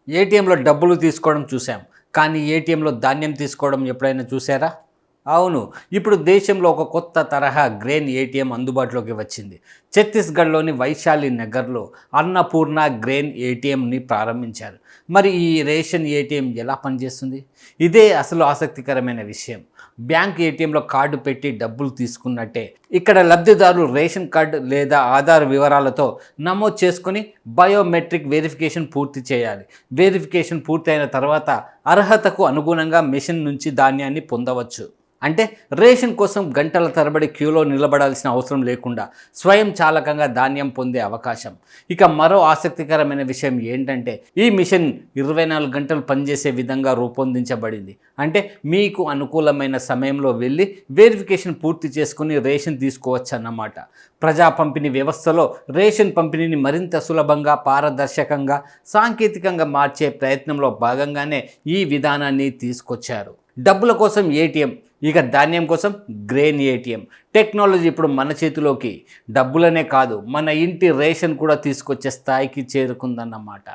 ఏటీఎంలో డబ్బులు తీసుకోవడం చూసాం. కానీ ఏటీఎంలో ధాన్యం తీసుకోవడం ఎప్పుడైనా చూసారా? అవును. ఇప్పుడు దేశంలో ఒక కొత్త తరహా గ్రెయిన్ ఏటీఎం అందుబాటులోకి వచ్చింది. ఛత్తీస్‌గఢ్‌లోని వైశాలి నగర్‌లో అన్నపూర్ణ గ్రెయిన్ ఏటీఎంని ప్రారంభించారు. మరి ఈ రేషన్ ఏటీఎం ఎలా పనిచేస్తుంది? ఇదే అసలు ఆసక్తికరమైన విషయం. బ్యాంక్ ఏటీఎంలో కార్డు పెట్టి డబ్బులు తీసుకున్నట్టే ఇక్కడ లబ్ధిదారులు రేషన్ కార్డు లేదా ఆధార్ వివరాలతో నమోదు చేసుకొని బయోమెట్రిక్ వెరిఫికేషన్ పూర్తి చేయాలి. వెరిఫికేషన్ పూర్తయిన తర్వాత అర్హతకు అనుగుణంగా మెషిన్ నుంచి ధాన్యాన్ని పొందవచ్చు. అంటే రేషన్ కోసం గంటల తరబడి క్యూలో నిలబడాల్సిన అవసరం లేకుండా స్వయం చాలకంగా ధాన్యం పొందే అవకాశం. ఇక మరో ఆసక్తికరమైన విషయం ఏంటంటే ఈ మిషన్ 24 గంటలు పనిచేసే విధంగా రూపొందించబడింది. అంటే మీకు అనుకూలమైన సమయంలో వెళ్ళి వెరిఫికేషన్ పూర్తి చేసుకుని రేషన్ తీసుకోవచ్చు అన్నమాట. ప్రజా పంపిణీ వ్యవస్థలో రేషన్ పంపిణీని మరింత సులభంగా, పారదర్శకంగా, సాంకేతికంగా మార్చే ప్రయత్నంలో భాగంగానే ఈ విధానాన్ని తీసుకొచ్చారు. డబ్బుల కోసం ఏటీఎం, ఇక ధాన్యం కోసం గ్రెయిన్ ఏటీఎం. టెక్నాలజీ ఇప్పుడు మన చేతిలోకి డబ్బులనే కాదు, మన ఇంటి రేషన్ కూడా తీసుకొచ్చే స్థాయికి చేరుకుందన్నమాట.